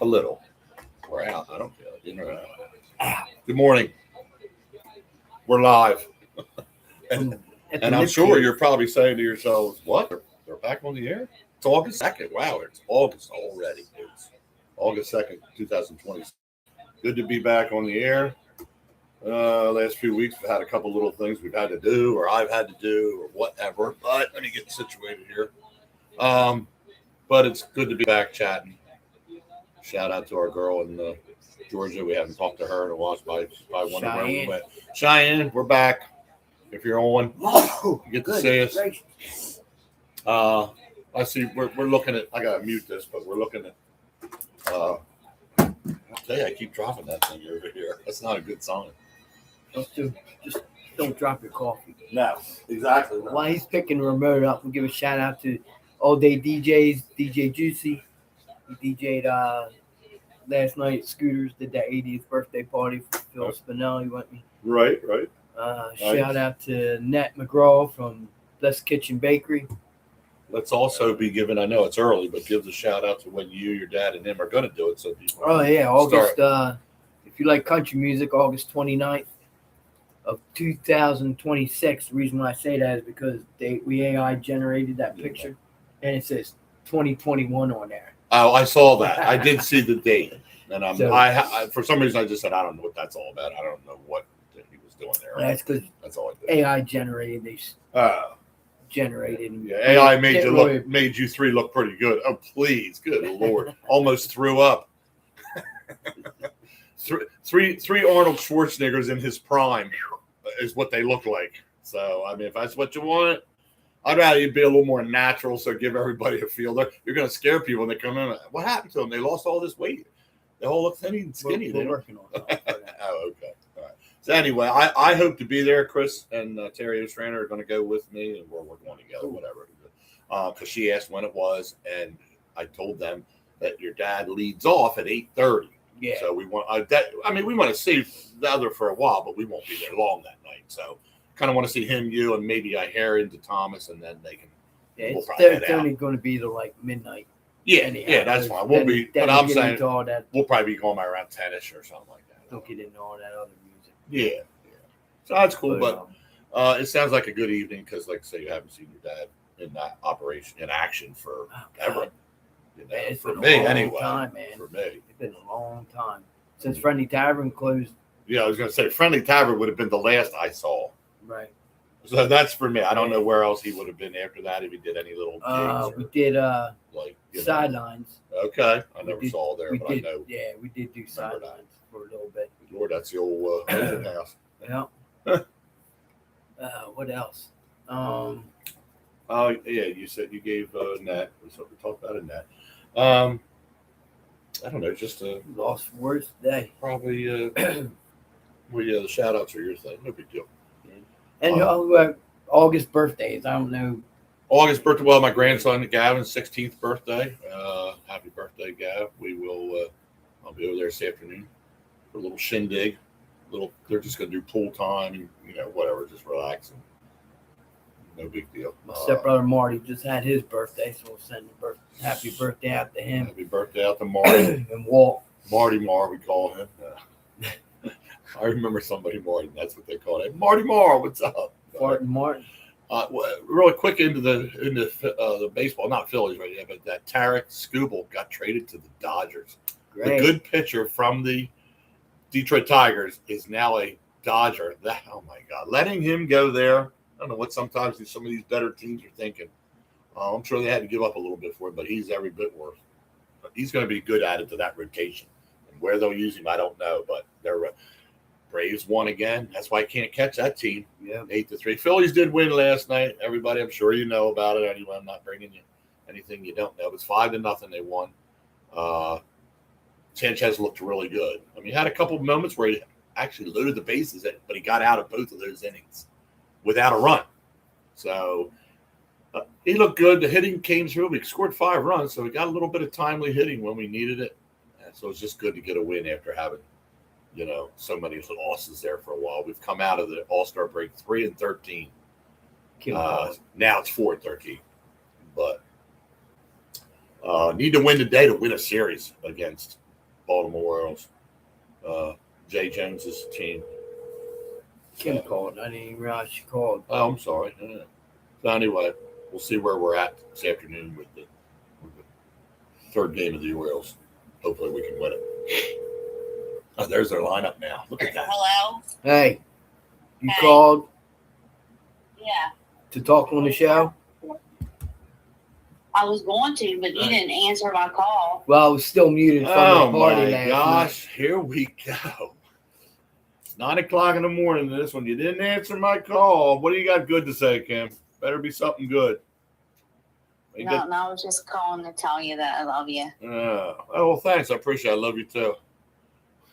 little. We're out. I don't feel it. In or out. Good morning. We're live. and I'm sure you're probably saying to yourselves, what? They're back on the air? It's August 2nd. Wow, it's August already. It's August 2nd, 2020. Good to be back on the air. Last few weeks, we've had a couple little things we've had to do, or I've had to do, or whatever. But let me get situated here. But it's good to be back chatting. Shout out to our girl in Georgia. We haven't talked to her in a while. By wondering where we went. Cheyenne, we're back. If you're on, you get to see us. I see. We're looking at. I gotta mute this, but we're looking at. I'll tell you, I keep dropping that thing over here. That's not a good sign. Just don't drop your coffee. No, exactly. No. While he's picking the remote up, we'll give a shout out to all day DJs, DJ Juicy. He DJ'd last night at Scooters, did that 80th birthday party for Phil Spinelli. Right. Shout out to Nat McGraw from Bless Kitchen Bakery. Let's also be giving, I know it's early, but give the shout out to when you, your dad, and him are going to do it. So people August, if you like country music, August 29th of 2026. The reason why I say that is because we AI generated that picture, and it says 2021 on there. Oh, I saw that. I did see the date. And I for some reason, I just said, I don't know what that's all about. I don't know what he was doing there. That's because all I did. AI generated these. Generated. Yeah, AI made you three look pretty good. Oh, please. Good Lord. Almost threw up. Three Arnold Schwarzeneggers in his prime is what they look like. So, I mean, if that's what you want, I'd rather you be a little more natural, so give everybody a feel. You're going to scare people when they come in. What happened to them? They lost all this weight. They all look thin and skinny. We're working on that. Oh, okay. All right. So anyway, I hope to be there. Chris and Terry Ostrander are going to go with me, and we're going together, whatever. Because she asked when it was, and I told them that your dad leads off at 8:30. Yeah. So we want. We want to see the other for a while, but we won't be there long that night. So kind of want to see him, you, and maybe I hair into Thomas, and then they can. Yeah, it's only going to be like midnight. Yeah, anyhow, that's fine. We'll be, but I'm saying we'll probably be going by around 10ish or something like that. Don't get into all that other music. Yeah. So that's cool, but it sounds like a good evening because, like I say, you haven't seen your dad in that operation in action for ever. For me, anyway. Time, man. For me, it's been a long time since Friendly Tavern closed. Yeah, I was going to say Friendly Tavern would have been the last I saw. Right. So that's for me. I don't know where else he would have been after that if he did any little gigs. We did sidelines. Okay, I never saw there, but I know. Yeah, we did do sidelines for a little bit. Lord, that's the old open house. Yeah. What else? Oh yeah, you said you gave Nat. We talked about a Nat. I don't know, just a lost words today. Probably. The shout outs are your thing. No big deal. And August birthdays. I don't know. August birthday. Well, my grandson Gavin's 16th birthday. Happy birthday, Gav. I'll be over there this afternoon for a little shindig. They're just going to do pool time and whatever, just relaxing. No big deal. My stepbrother Marty just had his birthday, so we'll send a happy birthday out to him. Happy birthday out to Marty and Walt. Marty Mar, we call him. I remember somebody Martin. That's what they call it. Marty Marr, what's up? Martin. Really quick into the baseball, not Phillies right yet, but that Taalk Sports got traded to the Dodgers. Great. The good pitcher from the Detroit Tigers is now a Dodger. Oh my God, letting him go there. I don't know what sometimes some of these better teams are thinking. I'm sure they had to give up a little bit for him, but he's every bit worth. But he's going to be good added to that rotation. And where they'll use him, I don't know, but they're. Braves won again. That's why I can't catch that team. Yeah, 8-3. Phillies did win last night. Everybody, I'm sure you know about it. Anyway, I'm not bringing you anything you don't know. It was 5-0. They won. Sanchez looked really good. I mean, he had a couple of moments where he actually loaded the bases, but he got out of both of those innings without a run. So he looked good. The hitting came through. We scored 5 runs, so we got a little bit of timely hitting when we needed it. And so it's just good to get a win after having so many losses there for a while. We've come out of the All-Star break 3-13. Now it's 4-13. But need to win today to win a series against Baltimore Orioles. Jay Jones's team. Kim called. I didn't even realize she called. Oh, I'm sorry. Yeah. So anyway, we'll see where we're at this afternoon with the third game of the Orioles. Hopefully we can win it. Oh, there's their lineup now. Look at that. Hello? Hey, you Hey. called Yeah. to talk on the show? I was going to, but you didn't answer my call. Well, I was still muted from Oh the party my last gosh, here we go. It's 9 o'clock in the morning. This one, you didn't answer my call. What do you got good to say, Kim? Better be something good. You No, I was just calling to tell you that I love you. oh, well, thanks. I appreciate it. I love you too.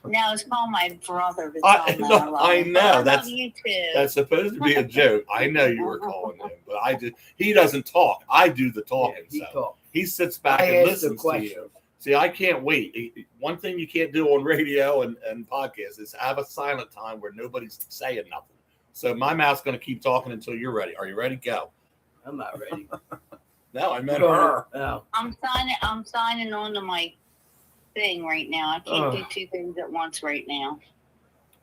No, I was calling my brother to tell him that I love I him. know. But I That's love you too. That's supposed to be a joke. I know you were calling him, but he doesn't talk. I do the night. talking. He So talked. he sits back I and asked the listens to question. you. See, I can't wait. One thing you can't do on radio and podcasts is have a silent time where nobody's saying nothing. So my mouth's going to keep talking until you're ready. Are you ready? Go. I'm not ready. No, I meant her. Oh. I'm signing on to my thing right now. I can't do two things at once right now.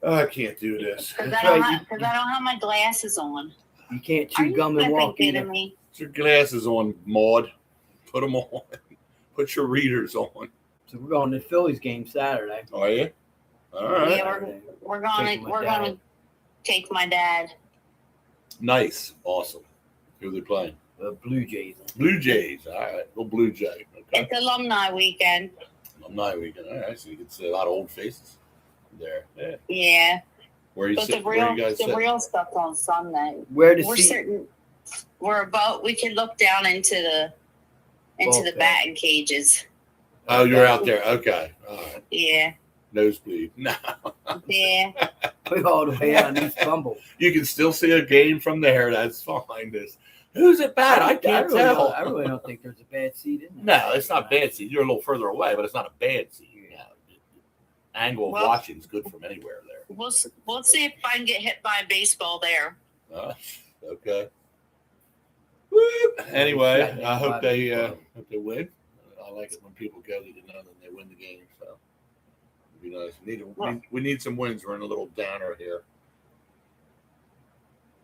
Oh, I can't do this. Because That's I, don't right. have- 'cause I don't have my glasses on. You can't Are chew you gum and flipping walk kidding either. me? Put your glasses on, Maud. Put them on. Put your readers on. So we're going to the Phillies game Saturday. Are you? All right. Yeah, we're gonna Taking my we're dad. gonna take my dad. Nice. Awesome. Who are they playing? Blue Jays. Blue Jays. All right. Go Blue Jay. Okay. It's alumni weekend. Alumni weekend. All right. So you can see a lot of old faces there. Yeah. Yeah, Where you but sit? the Where you guys sit? real stuff's on Sunday. Where to We're see? sitting. We're about. We can look down into the Okay. batting cages. Oh, you're out there. Okay. All right. Yeah, Nosebleed. No. yeah. We're all the way out in East Bumble. You can still see a game from there. That's fine. Who's it bad? I can't really tell. I really don't think there's a bad seat in there. No, it's not bad seat. You're a little further away, but it's not a bad seat. No. Angle of Well- watching is good from anywhere there. We'll see if I can get hit by a baseball there. Okay. Woo. Anyway, I hope they win. I like it when people go that know that they win the game. So it'd be nice. We need some wins. We're in a little downer here.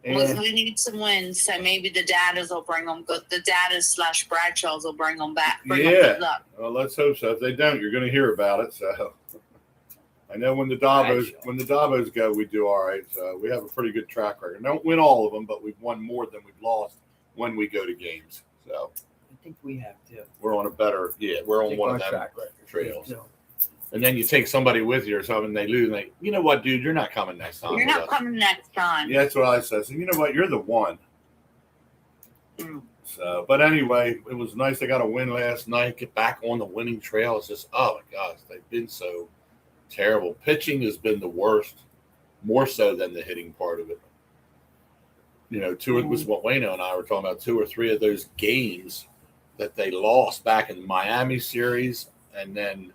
And We need some wins, so maybe the Dadas will bring them. The Dadas / Bradshaws will bring them back. Bring them Yeah. good luck. Well, let's hope so. If they don't, you're going to hear about it. So I know when the Davos go, we do all right. So we have a pretty good track record. Don't win all of them, but we've won more than we've lost when we go to games. So I think we have to. we're on a better. Yeah, we're on one of them track record. trails. So, And then you take somebody with you or something, they lose. And they, you know what, dude, you're not coming next time. You're with not us. coming next time. Yeah, that's what I said. So you know what, you're the one. Mm. So, but anyway, it was nice. They got a win last night. Get back on the winning trail. It's just, oh my gosh, they've been so terrible. Pitching has been the worst, more so than the hitting part of it. You know, it was what Wayno and I were talking about. 2 or 3 of those games that they lost back in the Miami series, and then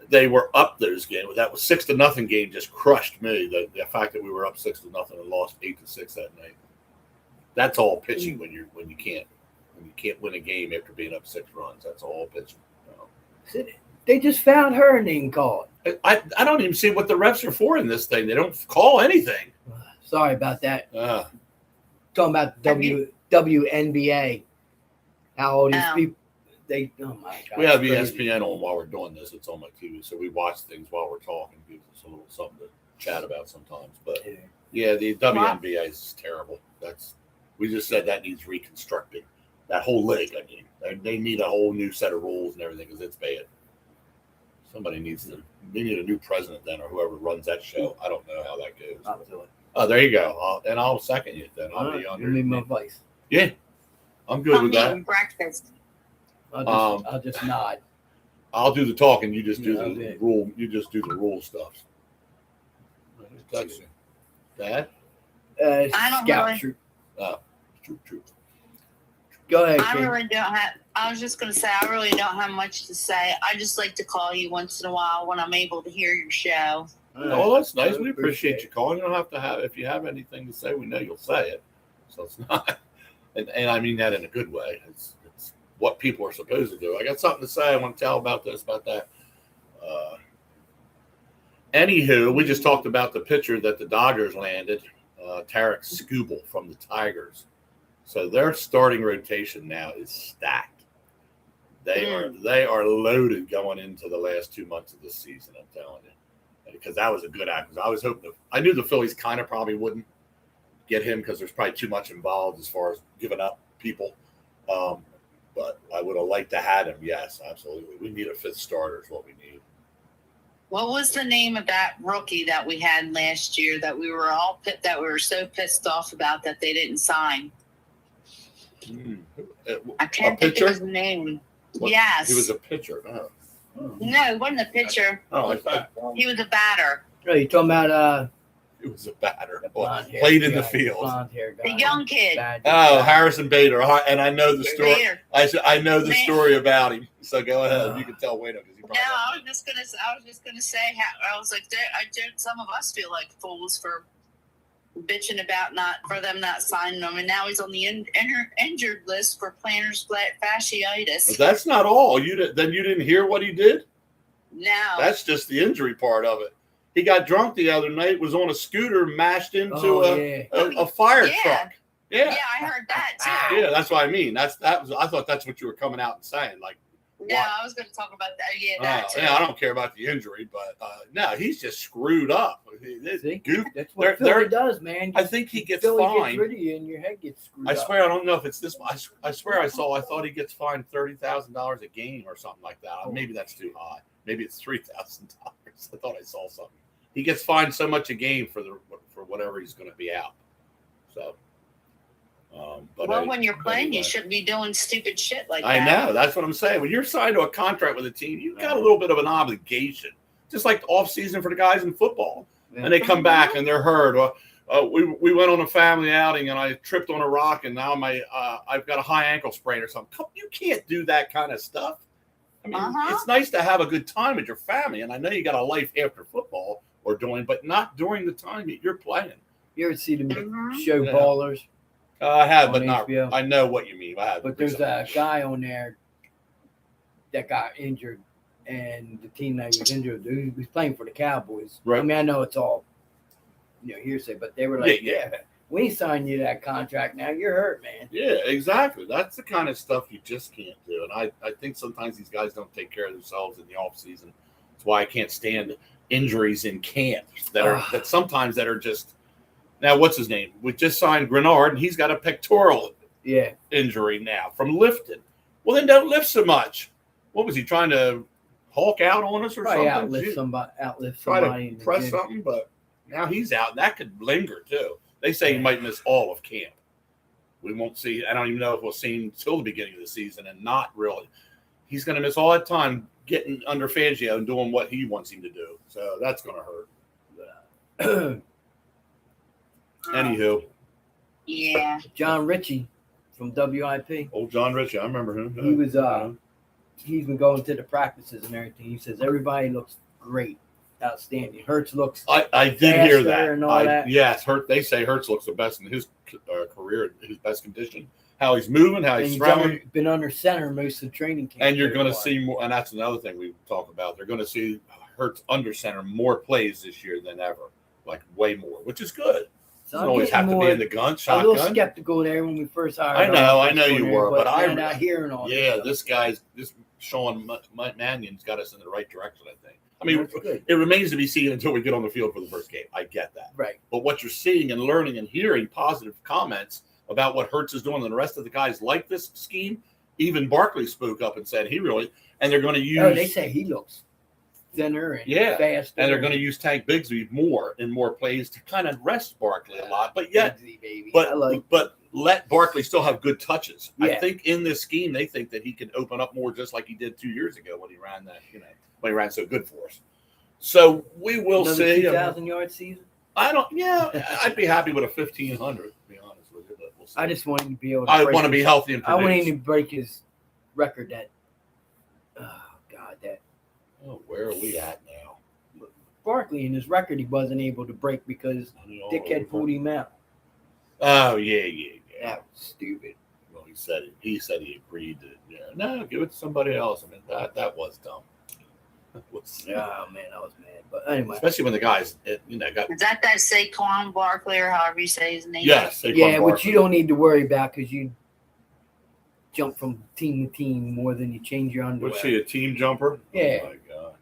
they were up those games. That was 6-0 game just crushed me. The fact that we were up 6-0 and lost 8-6 that night. That's all pitching when you can't win a game after being up 6 runs. That's all pitching. they just found her and didn't call it. I don't even see what the refs are for in this thing. They don't call anything. Sorry about that. Uh, Talking about WNBA. How all these Oh. people, oh my God. we have it's crazy. ESPN on while we're doing this. It's on my TV, so we watch things while we're talking. Gives us a little something to chat about sometimes. But yeah, the WNBA is terrible. We just said that needs reconstructing. That whole league, I mean, they need a whole new set of rules and everything because it's bad. They need a new president then, or whoever runs that show. I don't know how that goes. I'll do it. Oh, there you go. And I'll second you then. I'll be You under. need my advice. Yeah, I'm good I'm with that. eating breakfast. I'll just nod. I'll do the talking. You just do Yeah, the okay. rule. You just do the rule stuff. Text you. Dad? I don't Scout really- troop. True. Go ahead, I King. really don't have. I was just gonna say I really don't have much to say. I just like to call you once in a while when I'm able to hear your show. Oh, that's nice. I We appreciate appreciate you calling. You don't have to have. If you have anything to say, we know you'll say it. So it's not. And I mean that in a good way. It's what people are supposed to do. I got something to say. I want to tell about this, about that. Anywho, we just talked about the pitcher that the Dodgers landed, Taalk Sports from the Tigers. So their starting rotation now is stacked. They are loaded going into the last 2 months of the season. I'm telling you, because that was a good acquisition. I knew the Phillies kind of probably wouldn't get him because there's probably too much involved as far as giving up people. But I would have liked to have him. Yes, absolutely. We need a fifth starter is what we need. What was the name of that rookie that we had last year that we were so pissed off about that they didn't sign? I can't think of his name. What? Yes. He was a pitcher. Oh. No, he wasn't a pitcher. Oh, I thought he was a batter. Oh, you talking about he was a batter. Played in the field. The young kid. Harrison Bader. And I know the story. Bader. I know the story about him. So go ahead. You can tell Wayno. I was just gonna say how I was like, some of us feel like fools for bitching about them not signing him, and now he's on the injured list for plantar fasciitis. But that's not all. You didn't hear what he did? No. That's just the injury part of it. He got drunk the other night, was on a scooter, mashed into a fire truck. Yeah, I heard that too. Yeah, that's what I mean. I thought that's what you were coming out and saying. Like, no, I was going to talk about that. Yeah, that too. Yeah, I don't care about the injury, but no, he's just screwed up. See? That's what Philly does, man. I think he gets Philly fined. Gets rid of you and your head gets screwed I up. swear, I don't know if it's this. I swear, I thought he gets fined $30,000 a game or something like that. Maybe that's too high. Maybe it's $3,000. I thought I saw something. He gets fined so much a game for whatever he's going to be out. So. But when you're playing, you shouldn't be doing stupid shit like that. I know. That's what I'm saying. When you're signed to a contract with a team, you've got a little bit of an obligation, just like the off season for the guys in football. Yeah. And they come back and they're hurt. We went on a family outing and I tripped on a rock and now I've got a high ankle sprain or something. You can't do that kind of stuff. I mean, It's nice to have a good time with your family, and I know you got a life after football but not during the time that you're playing. You ever see the show Ballers? I have, but not. HBO. I know what you mean. I have. But there's a guy on there that got injured, and the team that he was injured, he was playing for the Cowboys. Right. I mean, I know it's all hearsay, but they were like, "Yeah, we signed you that contract. Now you're hurt, man." Yeah, exactly. That's the kind of stuff you just can't do. And I think sometimes these guys don't take care of themselves in the off season. That's why I can't stand injuries in camp that are just. Now, what's his name? We just signed Grenard, and he's got a pectoral injury now from lifting. Well, then don't lift so much. What was he trying to Hulk out on us or probably something? Outlift try somebody. To press something, but now he's out. And that could linger, too. They say he might miss all of camp. We won't see. I don't even know if we'll see him until the beginning of the season, and not really. He's going to miss all that time getting under Fangio and doing what he wants him to do. So that's going to hurt. Anywho. Yeah. John Ritchie from WIP. Old John Ritchie, I remember him. He was he's been going to the practices and everything. He says everybody looks great, outstanding. Hertz looks I did hear that. And all that. Yes, they say Hertz looks the best in his career, his best condition. How he's moving, how he's throwing. Been under center most of the training camp. And you're going to see more, and that's another thing we talk about. They're going to see Hertz under center more plays this year than ever, like way more, which is good. So doesn't always have to be in the shotgun. A little skeptical there when we first hired. I know you were, but I'm not hearing all. Yeah, this Sean Mannion's got us in the right direction, I think. I mean, it remains to be seen until we get on the field for the first game. I get that. Right. But what you're seeing and learning and hearing positive comments about what Hertz is doing and the rest of the guys like this scheme, even Barkley spoke up and said and they're going to use. Oh, they say he looks thinner and faster. And they're going to use Tank Bigsby more in more plays to kind of rest Barkley a lot. But yet, but let Barkley still have good touches. Yeah. I think in this scheme, they think that he can open up more just like he did 2 years ago when he ran when he ran so good for us. So we will see. 2,000-yard season? I'd be happy with a 1,500, to be honest with you. But we'll see. I just want him to be able to I want to be healthy and produce. I want him to break his record where are we at now? Barkley, in his record, he wasn't able to break because Dickhead pulled him out. Oh, yeah. That was stupid. Well, he said he agreed to. Yeah, no, give it to somebody else. I mean, that was dumb. Oh man, I was mad. But anyway, especially when the guys, got. Is that Saquon Barkley or however you say his name? Yes. Yeah, which you don't need to worry about because you jump from team to team more than you change your underwear. Was she a team jumper? Yeah. Oh my God.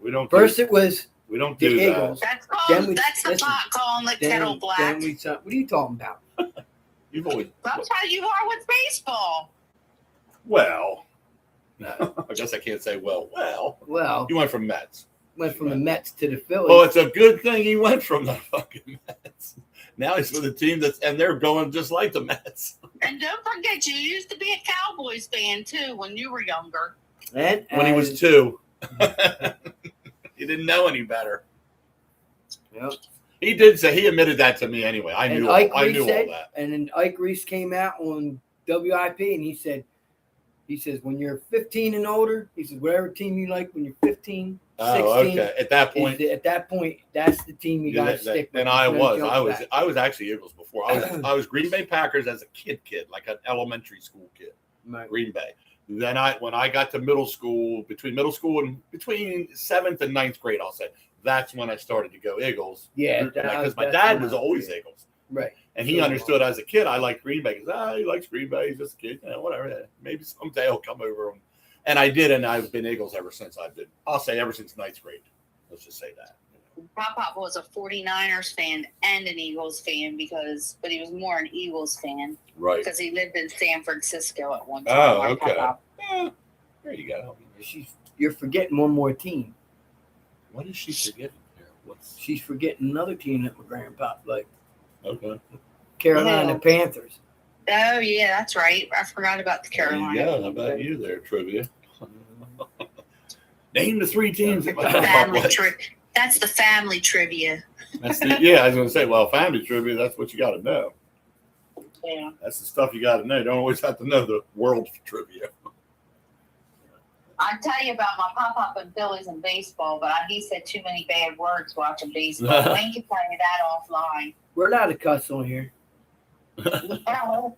We don't. First, it was we don't the do Eagles. That's Then we- that's the listen, pot calling the kettle black. Then what are you talking about? that. You've always. That's how you are with baseball. Well, I guess I can't say well. Well, You went from Mets. went from the Mets to the Phillies. Well, it's a good thing he went from the fucking Mets. Now he's with a team and they're going just like the Mets. And don't forget, you used to be a Cowboys fan too when you were younger. And When he was 2. He didn't know any better. Yep. He did say, he admitted that to me anyway. I knew all that. And then Ike Reese came out on WIP and he says, when you're 15 and older, he says, whatever team you like when you're 15, 16. Oh, okay. At that point, that's the team you got to stick with. And I was actually Eagles before. I was Green Bay Packers as a kid, like an elementary school kid. Right. Green Bay. Then when I got to middle school, between 7th and 9th grade, I'll say, that's when I started to go Eagles. Yeah. Because my dad was always Eagles. Right. And he understood as a kid, I liked Green Bay. He likes Green Bay. He's just a kid. Whatever. Maybe someday he'll come over. And I did, and I've been Eagles ever since I'll say ever since 9th grade. Let's just say that. Pop was a 49ers fan and an Eagles fan but he was more an Eagles fan. Right. Because he lived in San Francisco at one time. Oh, okay. There you go. You're forgetting one more team. What is she forgetting here? She's forgetting another team that my grandpa liked. Okay. Carolina Panthers. Oh, yeah, that's right. I forgot about the Carolina. Yeah, how about you there, trivia? Name the 3 teams that my That's the family trivia. I was going to say, family trivia, that's what you got to know. Yeah. That's the stuff you got to know. You don't always have to know the world trivia. I'll tell you about my pop-up and Phillies and baseball, but he said too many bad words watching baseball. Wayne can tell you that offline. We're allowed to cuss on here. Other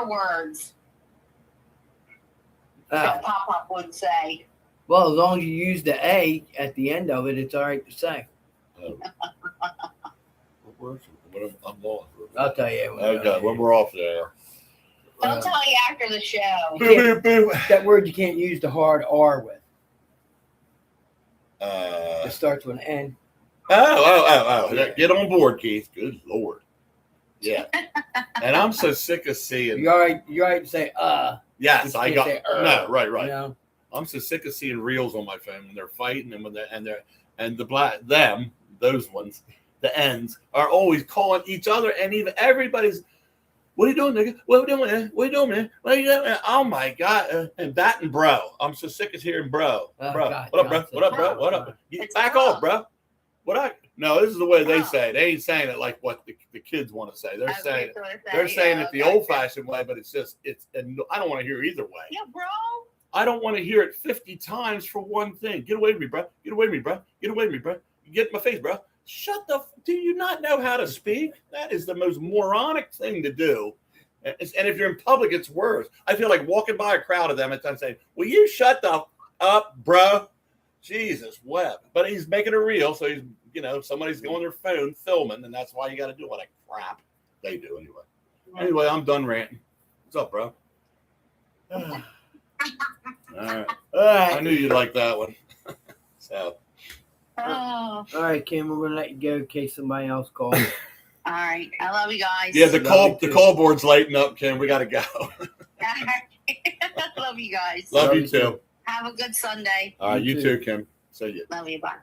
words that pop-up would say. Well, as long as you use the A at the end of it, it's all right to say. Oh. I'm lost. I'll tell you. Okay, when we're off there. I'll tell you after the show. That word you can't use the hard R with. It starts with an N. Oh. Get on board, Keith. Good Lord. Yeah. And I'm so sick of seeing. You all right to say, Yes, I got. No, right. You know? I'm so sick of seeing reels on my phone when they're fighting and those ones, the ends are always calling each other and even everybody's. What are you doing, nigga? What are you doing, man? What are you doing, man? What are you doing? Oh my God! And that and bro, I'm so sick of hearing bro. Bro, God, what up, bro? What up, bro? What up? Back off, bro. No, this is the way they say it. They ain't saying it like what the kids want to say. They're saying it the old-fashioned way, but and I don't want to hear either way. Yeah, bro. I don't want to hear it 50 times for one thing. Get away from me, bro. Get away from me, bro. Get away from me, bro. Get in my face, bro. Do you not know how to speak? That is the most moronic thing to do. And if you're in public, it's worse. I feel like walking by a crowd of them at times saying, will you shut the up, bro? Jesus, web. But he's making it real, so he's, somebody's on their phone filming, and that's why you got to do all that crap. They do anyway. Anyway, I'm done ranting. What's up, bro? All right. I knew you'd like that one. So. Oh. All right, Kim, we're gonna let you go in case somebody else calls. All right, I love you guys. Yeah, the call board's lighting up, Kim. We got to go. Love you guys. Love you too. Have a good Sunday. All right, you too, Kim. See you. Love you. Bye.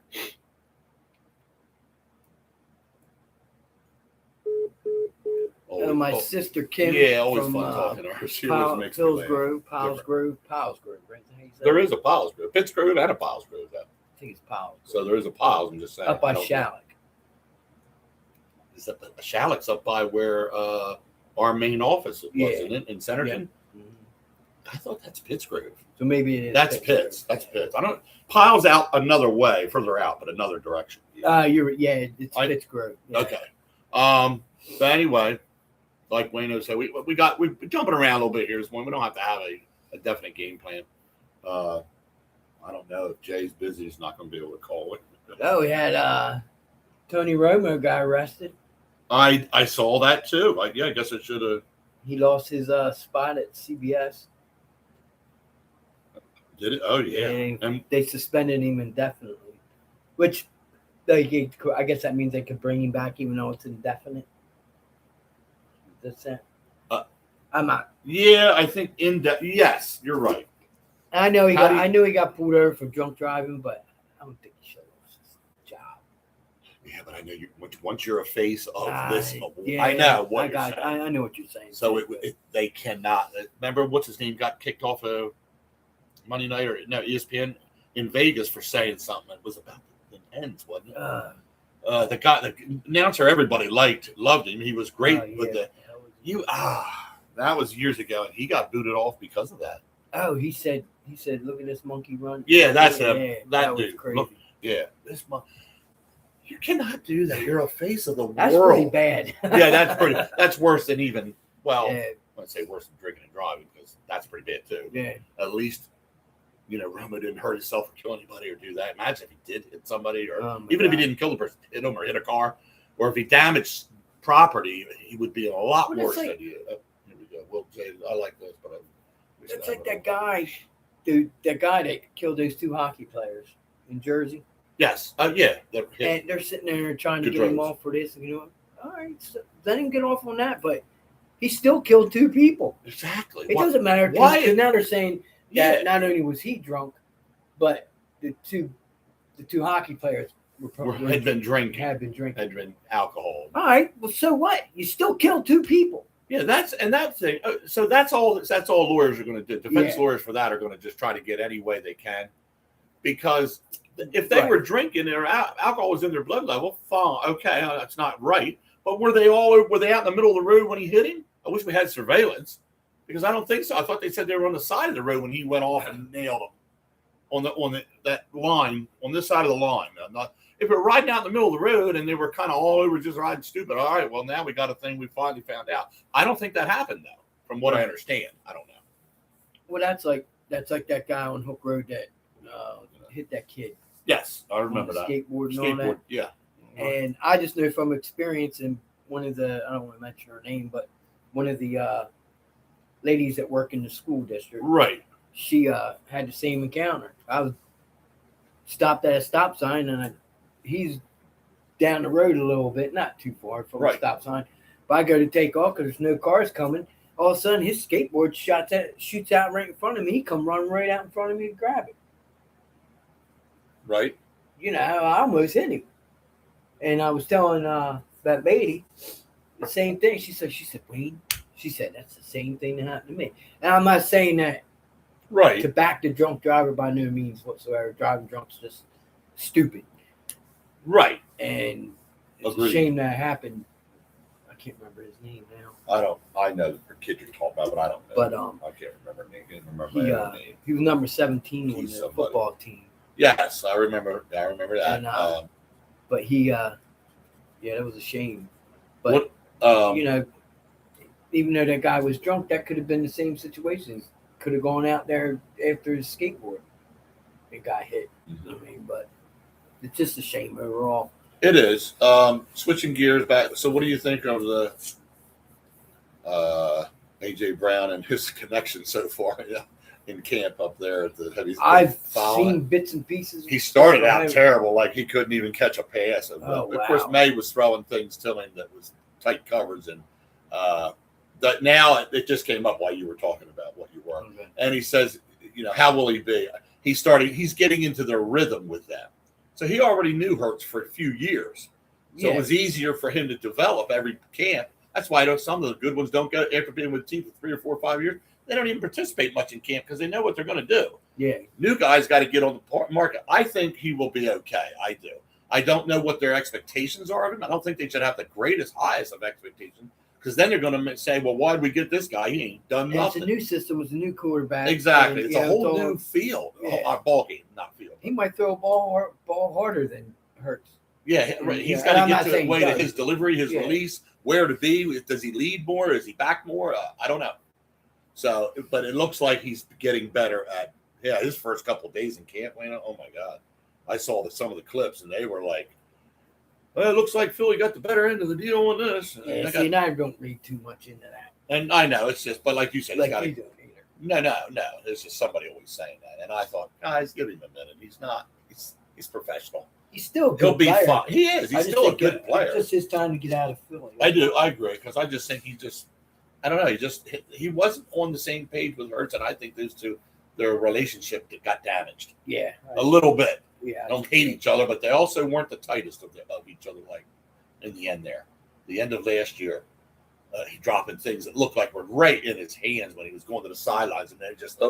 My sister Kim. Yeah, always from, fun talking to her. She always makes me laugh. Piles Grove. Right? There is a Piles Grove. Pitts Grove and a Piles Grove, though. I think it's Piles. So there is a Piles. I'm just saying. Up by Shalleck. Is that the Shalleck's up by where our main office was, isn't it? In Centerton? Yeah. I thought that's Pitts Grove. So maybe it is. That's Pitts. That's Pitts. Piles out another way, further out, but another direction. It's Pitts Grove. Yeah. Okay. So anyway, like Wayno said, we're jumping around a little bit here this morning. We don't have to have a definite game plan. I don't know if Jay's busy. He's not going to be able to call it. Oh, we had Tony Romo got arrested. I saw that too. I guess I should have. He lost his spot at CBS. Did it? Oh yeah. And they suspended him indefinitely, which I guess that means they could bring him back even though it's indefinite. That's it. I'm not. Yeah, I think yes, you're right. I know I knew he got pulled over for drunk driving, but I don't think he should have lost his job. Yeah, but I know once you're a face of this. Yeah, I know what you're saying. I know what you're saying. So they cannot. Remember what's his name got kicked off of Monday night or no ESPN in Vegas for saying something. It was about the ends, wasn't it? The guy, the announcer, everybody loved him. He was great with that was years ago, and he got booted off because of that. Oh, he said, look at this monkey run. Yeah, that's that that was dude. crazy. Look, this monkey. You cannot do that. You're a face of the That's world. pretty bad. Yeah, that's worse than even. Well, yeah. I'd say worse than drinking and driving because that's pretty bad too. Yeah. At least, Romo didn't hurt himself or kill anybody or do that. Imagine if he did hit somebody, or even if he didn't kill the person, hit him or hit a car, or if he damaged property, he would be in a lot worse than he. Here we go. Well, Jay, I like this, but it's like that guy, dude. That guy that killed those 2 hockey players in Jersey. Yes. Yeah. And they're sitting there trying to get him off for this. All right, so let him get off on that, but he still killed 2 people. Exactly. It doesn't matter. Why? Now they're saying that not only was he drunk, but the two hockey players had been drinking. Had been alcohol. All right. Well, so what? You still killed 2 people. Yeah, that's thing. So that's all lawyers are going to do. Defense lawyers for that are going to just try to get any way they can, because if they were drinking or alcohol was in their blood level, fine, okay, that's not right. But were they out in the middle of the road when he hit him? I wish we had surveillance, because I don't think so. I thought they said they were on the side of the road when he went off and nailed him on that line on this side of the line. If we're riding out in the middle of the road and they were kind of all over just riding stupid, all right, well, now we got a thing we finally found out. I don't think that happened, though, from what I understand. I don't know. Well, that's like that guy on Hook Road that hit that kid. Yes, I remember that. Skateboard and all that. Yeah. And I just know from experience, and one of the, I don't want to mention her name, but one of the ladies that work in the school district. Right. She had the same encounter. I was stopped at a stop sign, and he's down the road a little bit, not too far from the stop sign. But I go to take off because there's no cars coming. All of a sudden, his skateboard shoots out right in front of me. He come running right out in front of me to grab it. Right. I almost hit him. And I was telling that lady the same thing. She said, Wayne, she said, that's the same thing that happened to me. And I'm not saying that to back the drunk driver by no means whatsoever. Driving drunk's just stupid. Right. And it's a shame that happened. I can't remember his name now. I know the kid you're talking about, but I don't know. But I can't remember his name. I can't remember my name. He was number 17 on the football team. Yes, I remember that. And, but he, that was a shame. But, even though that guy was drunk, that could have been the same situation. Could have gone out there after his skateboard and got hit. Mm-hmm. But it's just a shame overall. It is. Switching gears back. So what do you think of the A.J. Brown and his connection so far in camp up there at the I've seen bits and pieces. He started out terrible, like he couldn't even catch a pass. Of course, May was throwing things to him that was tight covers, and that now it just came up while you were talking about what you were. Okay. And he says, how will he be? He's getting into their rhythm with them. So he already knew Hurts for a few years. So it was easier for him to develop every camp. That's why some of the good ones don't go after being with the team for 3 or 4 or 5 years. They don't even participate much in camp because they know what they're going to do. Yeah. New guys got to get on the market. I think he will be okay. I do. I don't know what their expectations are of him. I don't think they should have the highest of expectations, because then they're going to say, well, why did we get this guy? He ain't done nothing. It's a new system. It's a new quarterback. Exactly. It's a whole new field. A ball game, not field. He might throw a ball harder than Hurts. Yeah, right. He's got to get to the way to his delivery, his release, where to be. Does he lead more? Is he back more? I don't know. So, but it looks like he's getting better at Yeah, his first couple of days in camp, man. Oh my God, I saw some of the clips, and they were like, "Well, it looks like Philly got the better end of the deal on this." Yeah, see, I don't read too much into that. And I know it's just, but like you said, like you don't either. No. It's just somebody always saying that, and I thought, guys, give him a minute. He's not. He's professional. He's still a He'll good be player. fine. He is. He's still a good player. It's just his time to get out of Philly. I do. I agree because I just think I don't know. He wasn't on the same page with Hurts, and I think those two, their relationship got damaged. Yeah, a little bit. Yeah, they don't hate each other, but they also weren't the tightest of each other. Like in the end, the end of last year, he dropping things that looked like were right in his hands when he was going to the sidelines, and then just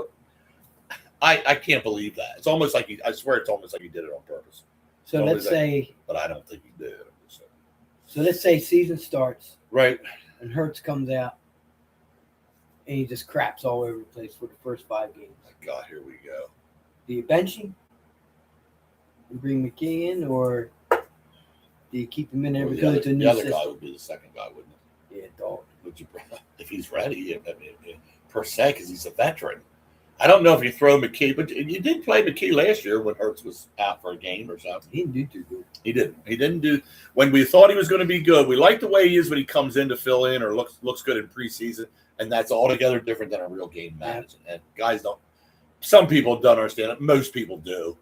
I can't believe that. It's almost like I swear it's almost like he did it on purpose. So let's say, but I don't think he did. So let's say season starts, right, and Hurts comes out, and he just craps all over the place for the first 5 games. God, here we go. Do you bench him? You bring McKay in, or do you keep him in there because it's a new system? The other guy would be the second guy, wouldn't it? Yeah, Dob. Would you, if he's ready? I mean, per se, because he's a veteran. I don't know if you throw McKee, but you did play McKee last year when Hurts was out for a game or something. He didn't do too good. He didn't. He didn't do when we thought he was going to be good. We like the way he is when he comes in to fill in or looks good in preseason, and that's altogether different than a real game manager. And guys don't. Some people don't understand it. Most people do.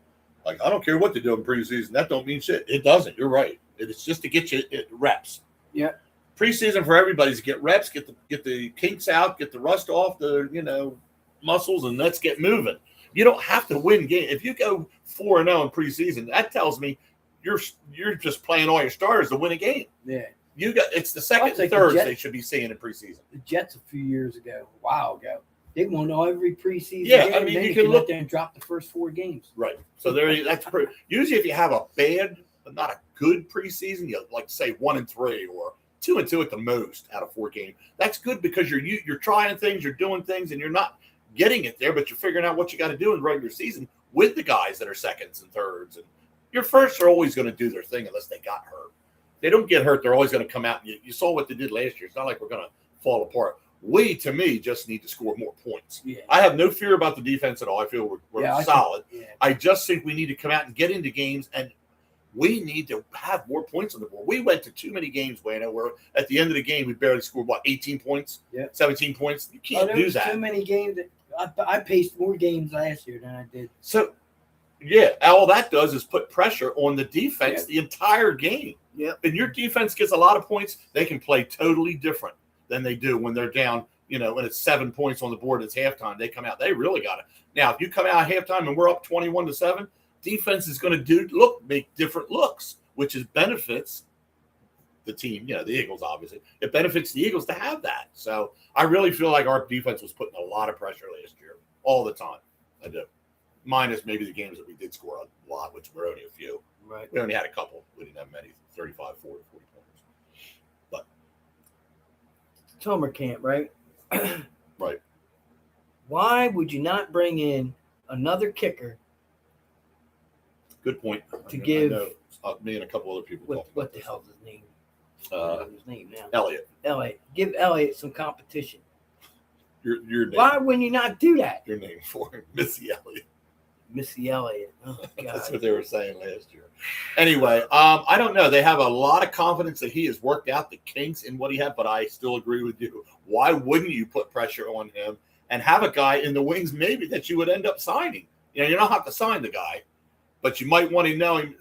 Like, I don't care what they do in preseason. That don't mean shit. It doesn't. You're right. It's just to get you reps. Yeah. Preseason for everybody is to get reps, get the kinks out, get the rust off the muscles, and let's get moving. You don't have to win game. If you go 4-0 in preseason, that tells me you're just playing all your starters to win a game. Yeah. It's the second and thirds they should be seeing in preseason. The Jets a few years ago, a while ago, they won every preseason game. I mean, you can look there and drop the first 4 games. Right. So that's usually if you have a bad, but not a good preseason, you like say 1-3 or 2-2 at the most out of 4 games. That's good because you're trying things, you're doing things, and you're not getting it there, but you're figuring out what you got to do in the regular season with the guys that are seconds and thirds. And your firsts are always going to do their thing unless they got hurt. If they don't get hurt, they're always going to come out. And you saw what they did last year. It's not like we're going to fall apart. We, to me, just need to score more points. Yeah. I have no fear about the defense at all. I feel we're solid. I just think we need to come out and get into games, and we need to have more points on the board. We went to too many games, Wayno, where at the end of the game we barely scored, 18 points? Yeah. 17 points? You can't do that. Too many games. I paced more games last year than I did. So, yeah, all that does is put pressure on the defense the entire game. Yeah. And your defense gets a lot of points. They can play totally different than they do when they're down, when it's 7 points on the board, it's halftime. They come out. They really got it. Now, if you come out at halftime and we're up 21-7, defense is going to make different looks, which benefits the team, the Eagles, obviously. It benefits the Eagles to have that. So I really feel like our defense was putting a lot of pressure last year, all the time. I do. Minus maybe the games that we did score a lot, which were only a few. Right. We only had a couple. We didn't have many, 35, 40 points. But summer camp, right? Right. Why would you not bring in another kicker? Good point. Give me and a couple other people. What the hell's his name? His name now. Elliott. Give Elliott some competition. Your name. Why wouldn't you not do that? Your name for him, Missy Elliott. Missy Elliott. Oh God. That's what they were saying last year. Anyway, I don't know. They have a lot of confidence that he has worked out the kinks in what he had, but I still agree with you. Why wouldn't you put pressure on him and have a guy in the wings maybe that you would end up signing? You don't have to sign the guy, but you might want to know him.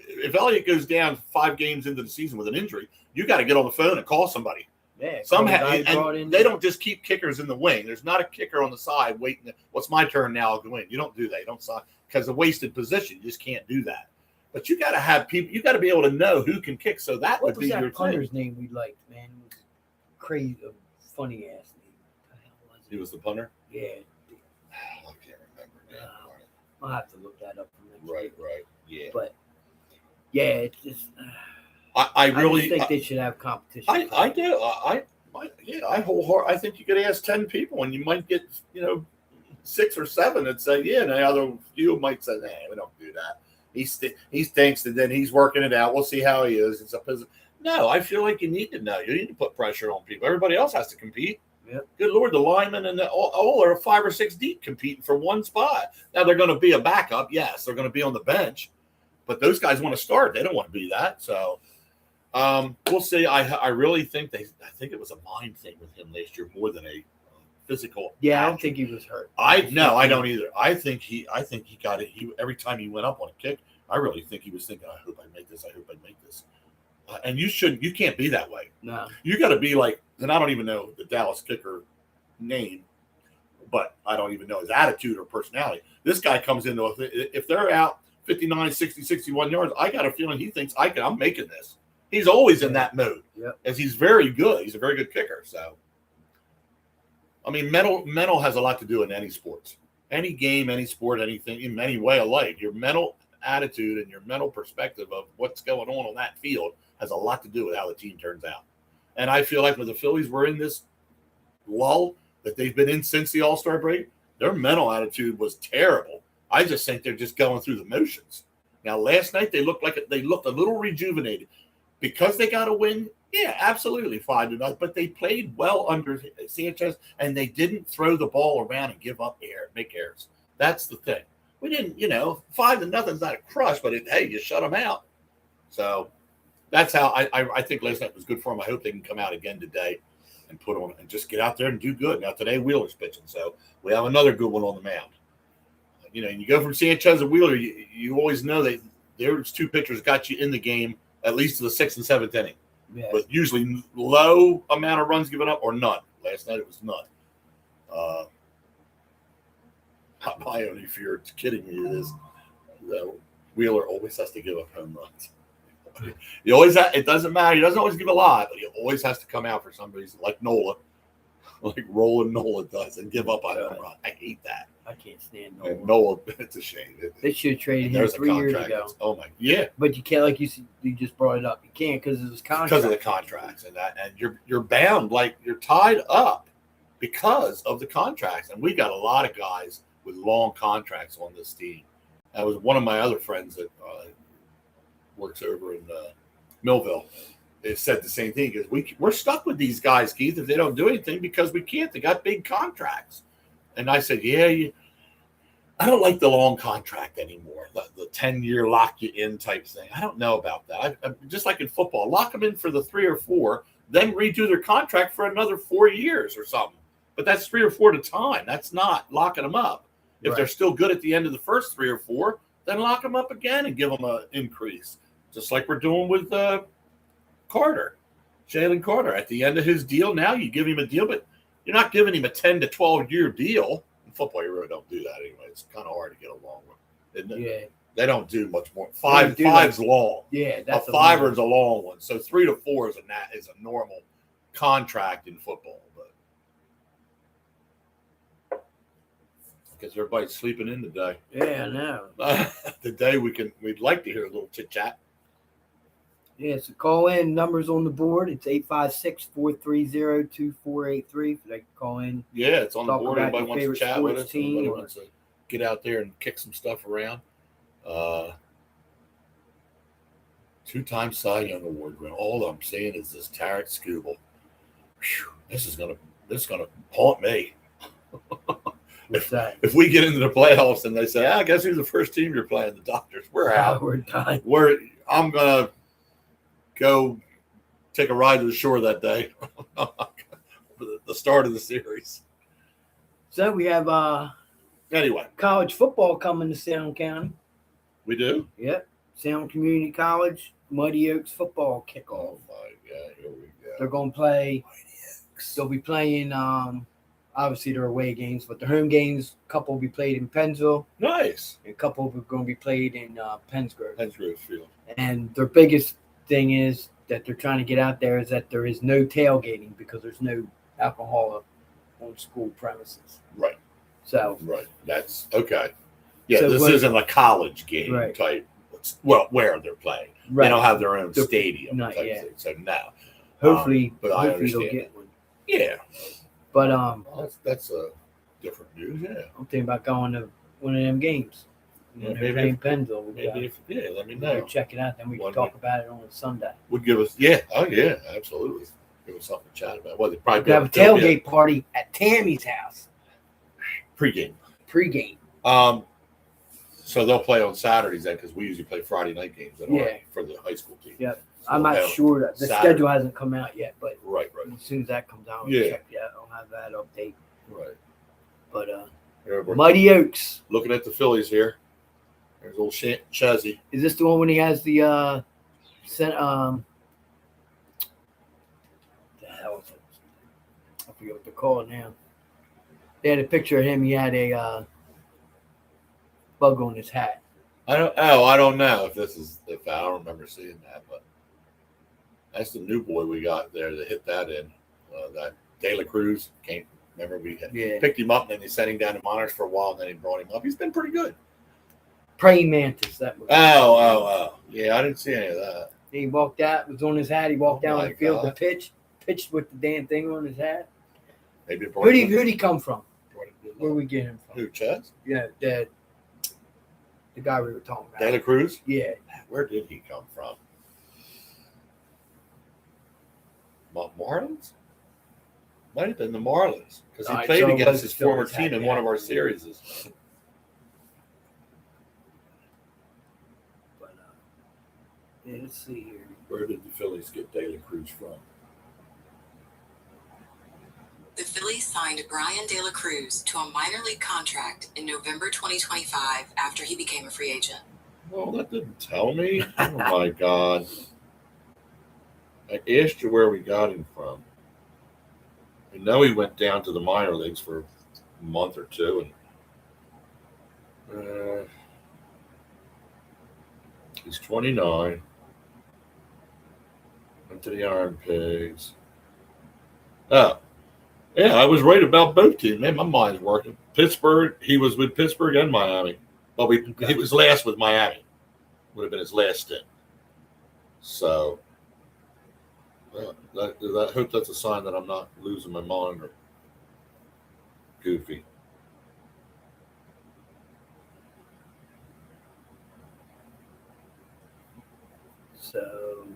If Elliott goes down 5 games into the season with an injury, you got to get on the phone and call somebody. Yeah, and they don't just keep kickers in the wing. There's not a kicker on the side waiting. What's my turn now? I'll go in. You don't do that. You don't sign because a wasted position. You just can't do that. But you got to have people. You got to be able to know who can kick. So that would be your thing. What was that punter's name we liked, man? It was crazy, funny ass name. What the hell was it? He was the punter. Yeah. I can't remember. I'll have to look that up. Right. Yeah. But yeah, it's just. I really think they should have competition. I do. I think you could ask 10 people and you might get 6 or 7 that say yeah, and the other few might say nah, we don't do that. He stinks, and then he's working it out. We'll see how he is. No, I feel like you need to know. You need to put pressure on people. Everybody else has to compete. Yep. Good Lord, the linemen and all are 5 or 6 deep competing for one spot. Now they're going to be a backup. Yes, they're going to be on the bench, but those guys want to start. They don't want to be that. So we'll see. I really think I think it was a mind thing with him last year more than a physical. Yeah, action. I don't think he was hurt. I don't either. I think he got it. Every time he went up on a kick, I really think he was thinking, I hope I make this. I hope I make this. And you can't be that way. No. You got to be like, and I don't even know the Dallas kicker name, but I don't even know his attitude or personality. This guy comes in, if they're out 59, 60, 61 yards, I got a feeling he thinks I'm making this. He's always in that mode. Yep. As he's very good. He's a very good kicker. So, I mean, mental has a lot to do in any sports. Any game, any sport, anything, in any way of life. Your mental attitude and your mental perspective of what's going on that field has a lot to do with how the team turns out. And I feel like when the Phillies were in this lull that they've been in since the All-Star break, their mental attitude was terrible. I just think they're just going through the motions. Now, last night they looked a little rejuvenated because they got a win. Yeah, absolutely, 5-0. But they played well under Sanchez, and they didn't throw the ball around and make errors. That's the thing. We didn't, 5-0's not a crush, but hey, you shut them out. So that's how I think last night was good for them. I hope they can come out again today and put on and just get out there and do good. Now today Wheeler's pitching, so we have another good one on the mound. You go from Sanchez and Wheeler, you always know that there's 2 pitchers got you in the game at least to the 6th and 7th inning. Yeah. With usually low amount of runs given up or none. Last night it was none. My only fear, it's kidding me, is Wheeler always has to give up home runs. He always it doesn't matter. He doesn't always give a lot, but he always has to come out for some reason, like Nola, like Roland Nola does, and give up on a home run. I hate that. I can't stand Nola. And Nola, it's a shame. They should have traded him 3 years ago. Oh my, yeah. But you can't, like you just brought it up. You can't because of his contract. Because of the contracts and you're bound, like you're tied up because of the contracts. And we got a lot of guys with long contracts on this team. That was one of my other friends that works over in Millville. They said the same thing because we're stuck with these guys, Keith, if they don't do anything because we can't. They got big contracts. And I said, I don't like the long contract anymore, the 10-year lock you in type thing. I don't know about that. I just like in football, lock them in for the 3 or 4, then redo their contract for another 4 years or something. But that's 3 or 4 at a time. That's not locking them up. If they're still good at the end of the first 3 or 4, then lock them up again and give them an increase. Just like we're doing with Carter, Jalen Carter. At the end of his deal, now you give him a deal, but you're not giving him a 10 to 12-year deal. In football, you really don't do that anyway. It's kind of hard to get along with, isn't it? Yeah. They don't do much more. Five's long. Yeah, that's a 5 is a long one. So 3 to 4 is a normal contract in football. But because everybody's sleeping in today. Yeah, I know. Today we'd like to hear a little chit chat. Yeah, so call in. Numbers on the board. It's 856-430-2483. They can call in. Yeah, it's on the board. Everybody wants to chat with us. Everybody wants to get out there and kick some stuff around. 2-time Cy Young Award winner. All I'm saying is this Taalk Scooble. This is gonna haunt me. If we get into the playoffs and they say, I guess who's the first team you're playing? The Doctors. We're out. We're done. I'm gonna go take a ride to the shore that day. The start of the series. So we have anyway college football coming to Salem County. We do? Yep. Salem Community College, Muddy Oaks football kickoff. Oh my God, here we go. They're gonna play. They'll be playing obviously their away games, but the home games, a couple will be played in Pennsville. Nice. And a couple are going to be played in Pennsgrove. Pennsgrove Field. And their biggest thing is that they're trying to get out there is that there is no tailgating because there's no alcohol on school premises. Right. So. Right. That's okay. Yeah, so this isn't a college game type. Well, where they're playing. Right. They don't have their own stadium. Not yet. Thing, so no. Hopefully, but they'll get one. Yeah. But that's a different news. Yeah. I'm thinking about going to one of them games. Maybe playing Pennsville. Let me know. Check it out. Then we can talk about it on Sunday. Would give us. Yeah. Oh yeah. Absolutely. It was something to chat about. Well, they probably We have a tailgate party at Tammy's house. pregame. Pre-game. So they'll play on Saturdays then, because we usually play Friday night games for the high school team. Yep. So I'm we'll not have sure that the Saturday. schedule hasn't come out yet, but Right. as soon as that comes out, I'll Yeah. check that. I'll have that update. Right. But Here we're Mighty Oaks. looking at the Phillies here. There's old Chazzy. Is this the one when he has the the hell is it? I forget what they're called now. They had a picture of him. He had a bug on his hat. I don't know if I don't remember seeing that, but that's the new boy we got there that hit that in. That De La Cruz came. Remember we picked him up and then they sent him down to minors for a while and then he brought him up. He's been pretty good. Praying mantis. That was. Oh. Yeah, I didn't see any of that. He walked out. It was on his hat. He walked down my the field God. to pitched with the damn thing on his hat. Maybe Who'd he come from? Where we get him from? Who, Chaz? Yeah, the guy we were talking about. De La Cruz? Yeah. Where did he come from? Marlins? Might have been the Marlins because he All right, played so against let's his fill former his team hat in down. one of our series. But yeah, let's see here. Where did the Phillies get De La Cruz from? The Phillies signed Brian De La Cruz to a minor league contract in November 2025 after he became a free agent. Well, that didn't tell me. Oh, my God. I asked you where we got him from. I know he went down to the minor leagues for a month or two. And he's 29. Went to the Iron Pigs. Oh, yeah, I was right about both teams. Man, my mind's working. Pittsburgh, he was with Pittsburgh and Miami. Well, he was last with Miami. Would have been his last stint. So, I hope that's a sign that I'm not losing my mind or goofy. So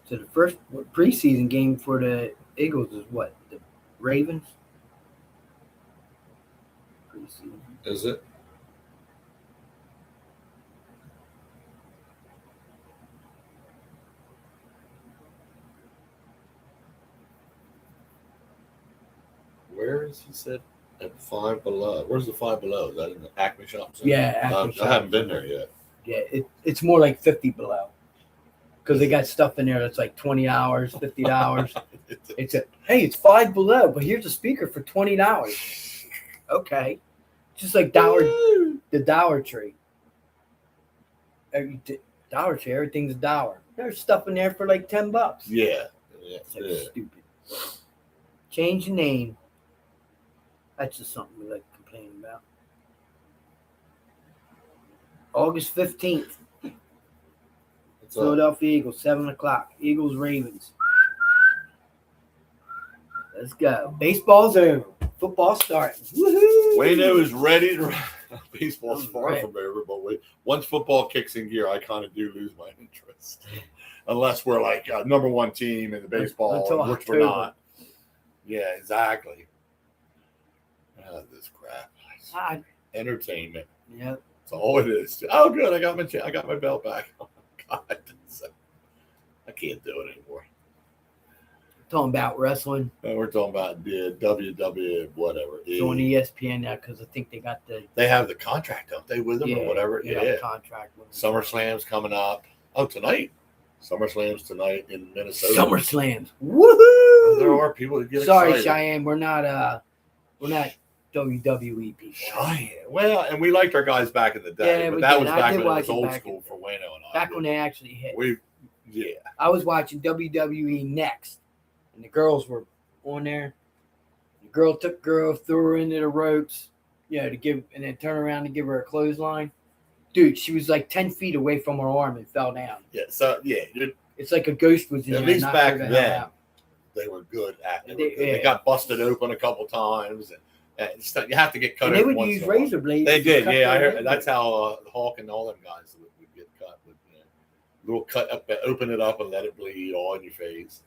the first preseason game for the Eagles is what? The Ravens? Preseason. Is it? Where is he said at Five Below? Where's the Five Below? Is that in the Acme Shop Center? Yeah, Acme I haven't been there yet. Yeah, it's more like 50 below. Because they got stuff in there that's like $20, $50. It's $5 below, but here's a speaker for $20. Okay. Just like the Dollar Tree. Dollar Tree, everything's $1. There's stuff in there for like $10. Yeah. It's like stupid. Change the name. That's just something we like to complain about. August 15th. Philadelphia Eagles, 7:00. Eagles, Ravens. Let's go. Baseball's over. Football starting. Woohoo! Wayno is ready to. Baseball's far Right. from over, but once football kicks in gear, I kind of do lose my interest. Unless we're like number one team in the baseball, Until which we're October. not. Yeah, exactly. This crap. Entertainment. Yep. That's all it is. Oh, good. I got my belt back. Oh, God. I can't do it anymore. Talking about wrestling. We're talking about the WWE, whatever. It's on ESPN now because I think they got They have the contract, don't they, with them or whatever? They got a contract with them. SummerSlam's coming up. Oh, tonight. SummerSlam's tonight in Minnesota. SummerSlams. Woohoo! There are people that get Sorry, excited. Cheyenne. We're not WWE people. Cheyenne. Well, and we liked our guys back in the day, Yeah, but we that did. was I back did when it watch was it old back school in- for Wayno and I. Back when they actually hit. Yeah. I was watching WWE Next, and the girls were on there. The girl took girl, threw her into the ropes, and then turn around to give her a clothesline. Dude, she was like 10 feet away from her arm and fell down. Yeah. So, yeah. It's like a ghost was in At there. least knocked back her the hell then, out. they were good at it. They- They yeah. got busted open a couple times. And you have to get cut And they every would once use in a while. razor blades. They to did, cut yeah. I their heard razor. that's how Hawk and all them guys would get cut with little cut up, open it up and let it bleed all in your face.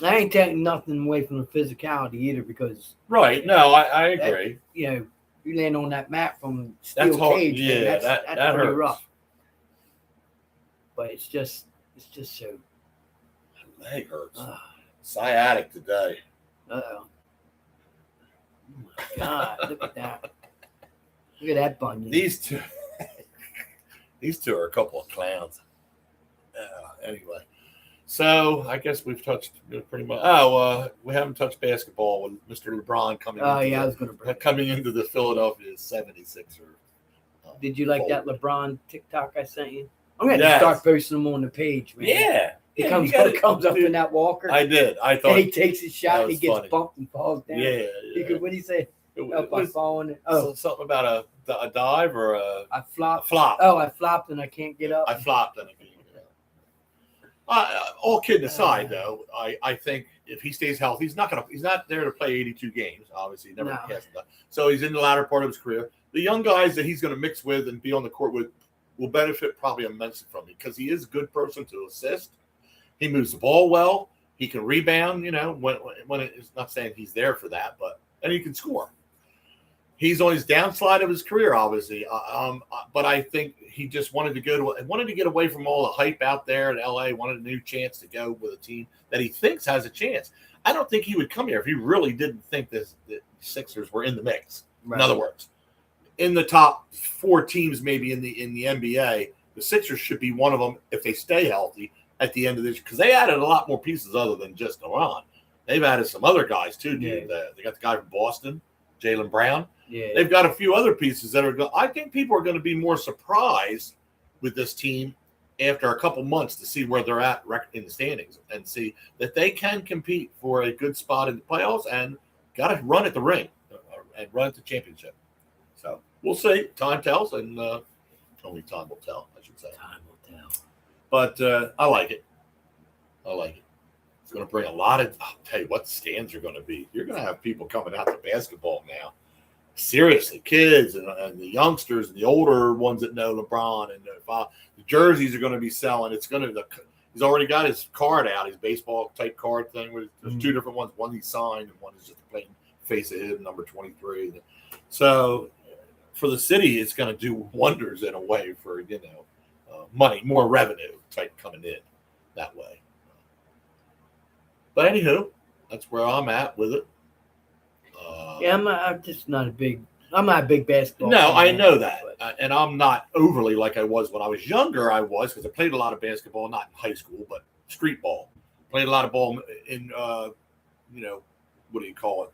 I ain't taking nothing away from the physicality either because Right. No, I agree. you land on that mat from That's steel hard. cage. Yeah, Man, that pretty hurts. rough. But it's just so. My leg hurts. Sciatic today. Oh my God! Look at that. Look at that bunion. These two are a couple of clowns. Anyway, so I guess we've touched pretty much. We haven't touched basketball with Mr. LeBron coming. I was going to coming into the Philadelphia 76ers. Did you like that LeBron TikTok I sent you? I'm going to start posting them on the page, man. Yeah. He comes up in that walker. I did. I thought and he takes his shot and he gets funny. bumped and falls down. Yeah. What do you say? It was falling. something about a dive or I flopped. A flop. Oh, I flopped and I can't get up. I flopped and I can't get up. All kidding aside, though, I think if he stays healthy, he's not there to play 82 games. Obviously, he hasn't done. So he's in the latter part of his career. The young guys that he's going to mix with and be on the court with will benefit probably immensely from it because he is a good person to assist. He moves the ball well. He can rebound. When it's not saying he's there for that, and he can score. He's on his downslide of his career, obviously. But I think he just wanted to get away from all the hype out there in LA. Wanted a new chance to go with a team that he thinks has a chance. I don't think he would come here if he really didn't think the Sixers were in the mix. Right. In other words, in the top 4 teams, maybe in the NBA, the Sixers should be one of them if they stay healthy at the end of this, because they added a lot more pieces other than just Iran. They've added some other guys too. Dude. Yeah. They got the guy from Boston, Jaylen Brown. Yeah. They've got a few other pieces that are. I think people are going to be more surprised with this team after a couple months to see where they're at in the standings and see that they can compete for a good spot in the playoffs and got to run at the ring and run at the championship. So we'll see. Time tells, and only time will tell, I should say. Time will tell. But I like it. It's going to bring a lot of. I'll tell you what the stands are going to be. You're going to have people coming out to basketball now. Seriously, kids and the youngsters and the older ones that know LeBron and the jerseys are going to be selling. He's already got his card out, his baseball type card thing. There's 2 different ones. One he signed, and one is just a plain face of him, number 23. So for the city, it's going to do wonders in a way for money, more revenue type coming in that way. But anywho, that's where I'm at with it. I'm just not a big. I'm not a big basketball. No, I know that, and I'm not overly like I was when I was younger. I was because I played a lot of basketball, not in high school, but street ball. Played a lot of ball in, what do you call it?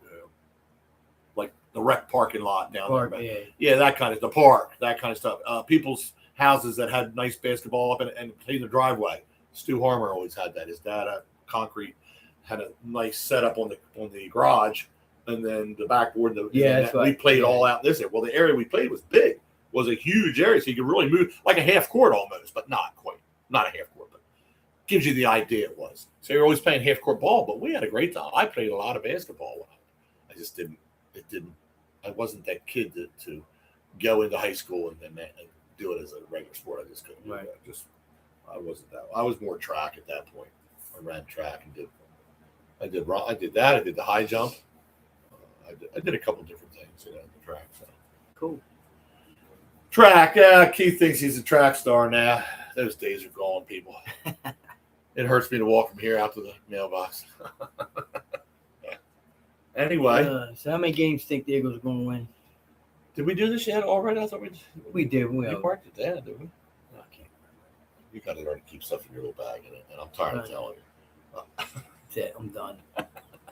Like the rec parking lot down there. Yeah, that kind of the park, that kind of stuff. People's houses that had nice basketball up and played in the driveway. Stu Harmer always had that. His dad had concrete, had a nice setup on the garage. And then the backboard, we played all out this area. Well, the area we played was big, was a huge area, so you could really move like a half court almost, but not quite, not a half court, but gives you the idea it was. So you're always playing half court ball, but we had a great time. I played a lot of basketball. I just didn't. I wasn't that kid to go into high school and do it as a regular sport. I just couldn't. Right. I wasn't that. I was more track at that point. I ran track and I did that. I did the high jump. I did a couple different things in the track. So. Cool. Track. Keith thinks he's a track star now. Those days are gone, people. It hurts me to walk from here out to the mailbox. Anyway. So how many games do you think the Eagles are going to win? Did we do this yet already? I thought we did. We marked it down, didn't we? No, I can't remember. You got to learn to keep stuff in your little bag, and I'm tired of telling you. That's it. I'm done.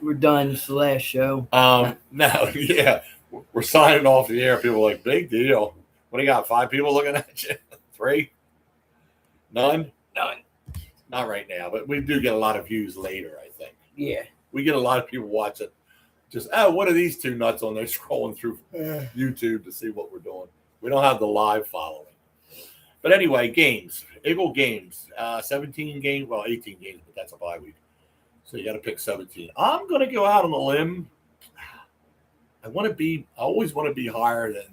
We're done. It's the last show. No, yeah. We're signing off the air. People are like, big deal. What do you got? 5 people looking at you? 3? None? Not right now, but we do get a lot of views later, I think. Yeah. We get a lot of people watching. Just, what are these 2 nuts on there scrolling through YouTube to see what we're doing? We don't have the live following. But anyway, games. Eagle games. 17 games. Well, 18 games, but that's a bye week. So you got to pick 17. I'm going to go out on a limb. I always want to be higher than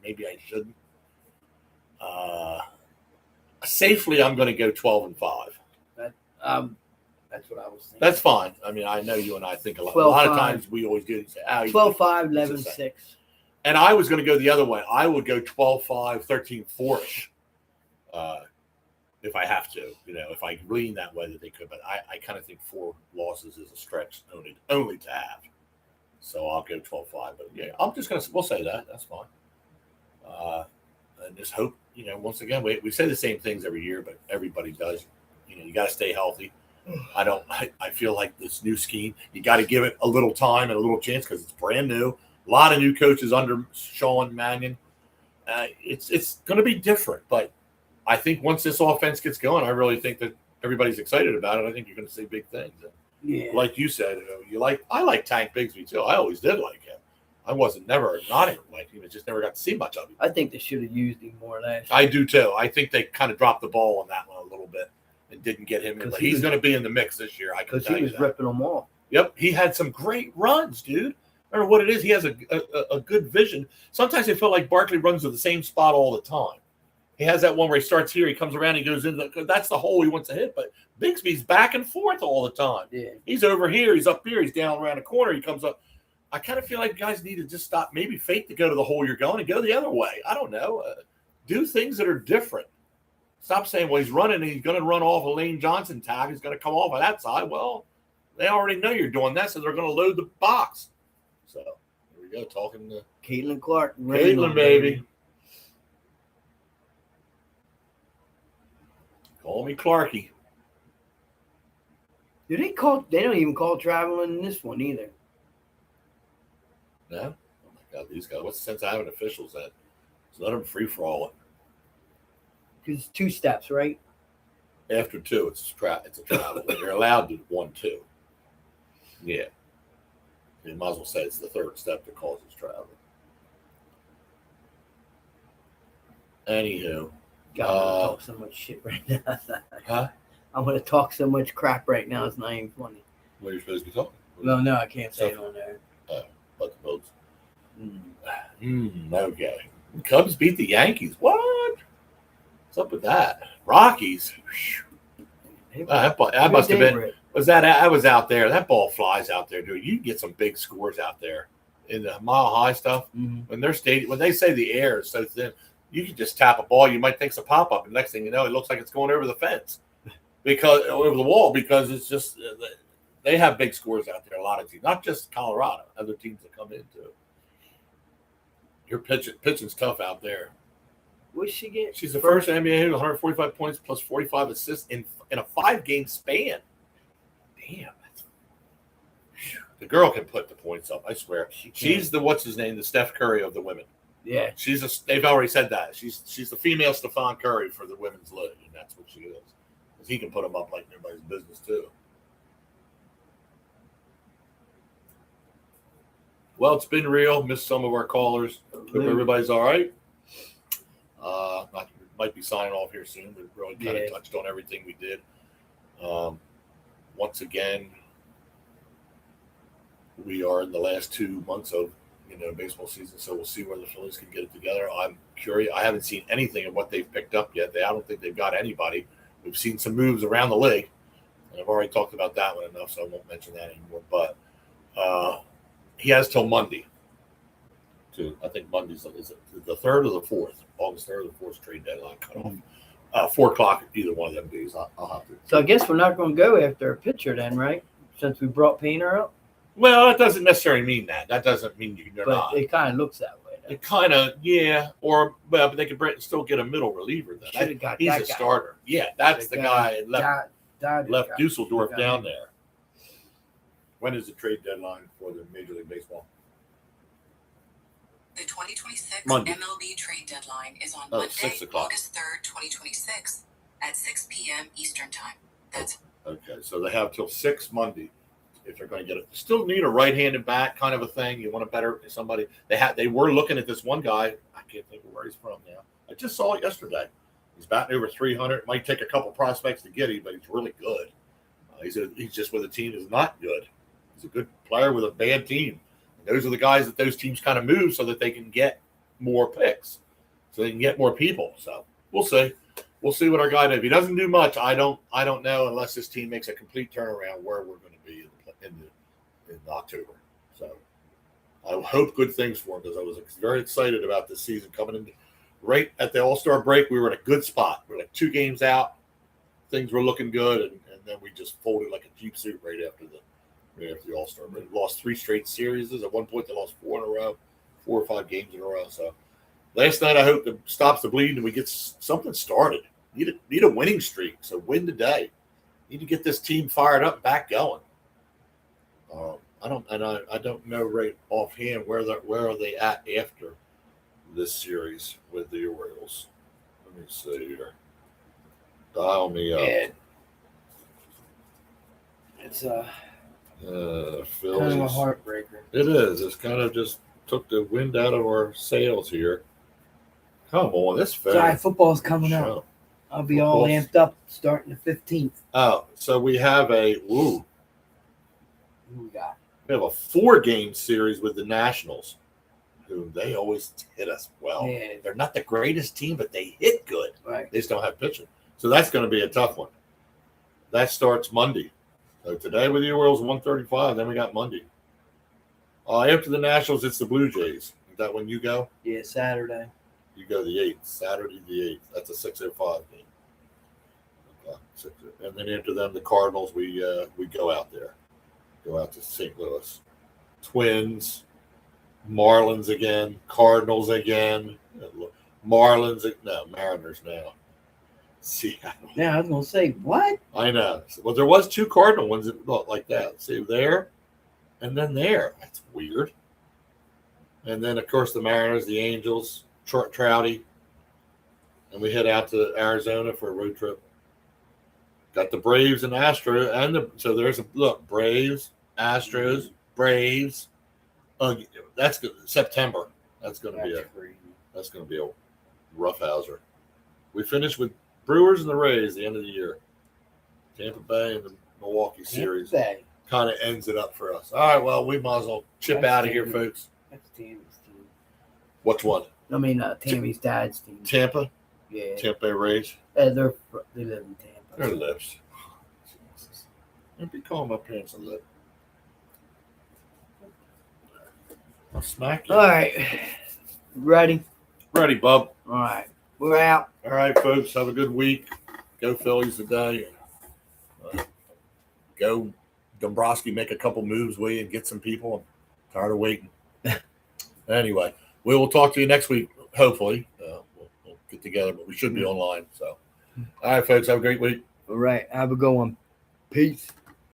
maybe I shouldn't. Safely, I'm going to go 12-5. That's what I was thinking. That's fine. I mean, I know you and I think a lot. 12-5. A lot of times we always do say, 12-5, 11-6. And I was going to go the other way. I would go 12-5, 13-4-ish if I have to. If I lean that way that they could. But I kind of think 4 losses is a stretch only to have. So I'll go 12-5. But yeah, I'm just going to – we'll say that. That's fine. And just hope, once again, we say the same things every year, but everybody does. You got to stay healthy. I feel like this new scheme, you got to give it a little time and a little chance because it's brand new. A lot of new coaches under Sean Mannion. It's going to be different, but I think once this offense gets going, I really think that everybody's excited about it. I think you're going to see big things. Yeah. Like you said, I like Tank Bigsby too. I always did like him. I wasn't never not like him. I just never got to see much of him. I think they should have used him more last year. I do too. I think they kind of dropped the ball on that one a little bit and didn't get him in. But he's going to be in the mix this year. I can tell you that. Because he was ripping them off. Yep, he had some great runs, dude. I don't know what it is. He has a good vision. Sometimes I feel like Barkley runs to the same spot all the time. He has that one where he starts here, he comes around, he goes in. That's the hole he wants to hit. But Bigsby's back and forth all the time. Yeah. He's over here, he's up here, he's down around the corner, he comes up. I kind of feel like guys need to just stop, maybe fake to go to the hole you're going and go the other way. I don't know. Do things that are different. Stop saying, well, he's running and he's going to run off a Lane Johnson tag. He's going to come off of that side. Well, they already know you're doing that, so they're going to load the box. So here we go, talking to Caitlin Clark. Caitlin, baby. Call me Clarky. Do they call? They don't even call traveling in this one either. No? Oh, my God, these guys. What's the sense of having officials then? Just let them free-for-all it. Because it's 2 steps, right? After 2, it's a travel. You're allowed to 1-2. Yeah. You might as well say it's the 3rd step that causes travel. Anywho. God, I'm going to talk so much shit right now. Huh? I'm going to talk so much crap right now. It's not even funny. What are you supposed to be talking? No, I can't say it on there. But the boats. Okay. Cubs beat the Yankees. What? What's up with that? Rockies. That must have been. I was out there. That ball flies out there, dude. You can get some big scores out there in the mile high stuff. Mm-hmm. When they say the air is so thin, you can just tap a ball. You might think it's a pop up, and next thing you know, it looks like it's going over the fence over the wall because it's just they have big scores out there. A lot of teams, not just Colorado, other teams that come into. Your pitching's tough out there. What'd she get? She's the first NBA hit with 145 points plus 45 assists in a 5-game span. Damn. The girl can put the points up, I swear. She's the, what's his name, the Steph Curry of the women. Yeah. They've already said that. She's the female Stephon Curry for the women's league, and that's what she is. Because he can put them up like nobody's business, too. Well, it's been real. Missed some of our callers. Hope everybody's all right. Might be signing off here soon. We really kind of touched on everything we did. Once again, we are in the last 2 months of baseball season, so we'll see where the Phillies can get it together. I'm curious. I haven't seen anything of what they've picked up yet. I don't think they've got anybody. We've seen some moves around the league, and I've already talked about that one enough, so I won't mention that anymore. But he has till Monday. I think Monday's is it the 3rd or the 4th? August 3rd or the 4th trade deadline cut off. 4 o'clock either one of them days. I'll have to. So I guess we're not going to go after a pitcher then, right? Since we brought Painter up. Well, that doesn't necessarily mean that. That doesn't mean you're not. But it kind of looks that way. It kind of, yeah. But they could still get a middle reliever then. He's a starter. Yeah, that's the guy left Dusseldorf down there. When is the trade deadline for the Major League Baseball? The 2026 Monday. MLB trade deadline is on Monday, 6 o'clock. August 3rd, 2026 at 6 p.m. Eastern Time. That's okay. So they have till 6 Monday if they're going to get it. Still need a right-handed bat kind of a thing. You want to better somebody. They were looking at this one guy. I can't think of where he's from now. I just saw it yesterday. He's batting over 300. Might take a couple prospects to get him, but he's really good. He's just with a team that's not good. He's a good player with a bad team. And those are the guys that those teams kind of move so that they can get more picks, so they can get more people. So we'll see. we'll see what our guy does. If he doesn't do much, I don't know unless this team makes a complete turnaround where we're going to be in October. So I hope good things for him because I was very excited about this season coming in. Right at the All-Star break, we were in a good spot. We were like 2 games out. Things were looking good, and then we just folded like a cheap suit right after the All-Star break. We lost 3 straight series. At one point, they lost 4 in a row, 4 or 5 games in a row. So last night, I hope it stops the bleeding and we get something started. Need a winning streak. So win today. Need to get this team fired up, back going. I don't know right offhand where are they at after this series with the Orioles. Let me see here. Dial me up. Yeah. It's Phillies. kind of a heartbreaker. It is. It's kind of just took the wind out of our sails here. Come on, this Sorry, football's coming show. up. I'll be all amped up starting the 15th. Oh, so we have Who we got? We have a 4-game series with the Nationals, who they always hit us well. Yeah. They're not the greatest team, but they hit good. Right. They just don't have pitching. So that's going to be a tough one. That starts Monday. So today with the Orioles, 1:35. Then we got Monday. After the Nationals, it's the Blue Jays. Is that when you go? Yeah, Saturday. You go the 8th. Saturday the 8th. That's a 6:05 game. Okay. And then after them, the Cardinals, we go out there. Go out to St. Louis. Twins, Marlins again, Cardinals again, Mariners now. Seattle. Yeah, I was going to say, what? I know. Well, there was 2 Cardinal ones that looked like that. See, there and then there. That's weird. And then, of course, the Mariners, the Angels, Trouty. And we head out to Arizona for a road trip. Got the Braves and Astros, so there's Braves, Astros, Braves. That's good. September. That's going to be a roughhouser. We finished with Brewers and the Rays at the end of the year. Tampa Bay and the Milwaukee series kind of ends it up for us. All right, well, we might as well chip out of here, folks. That's Tammy's team. Which one? I mean, Tammy's dad's team. Tampa? Yeah. Tampa Bay Rays? They live in Tampa. Their lips. Don't be calling my parents a lip. I'll smack you. All right. Ready? Ready, bub. All right. We're out. All right, folks. Have a good week. Go Phillies today. Go Dombrowski, make a couple moves, will you, and get some people. I'm tired of waiting. Anyway, we will talk to you next week, hopefully. We'll get together, but we should be online. So, all right, folks. Have a great week. All right. Have a good one. Peace.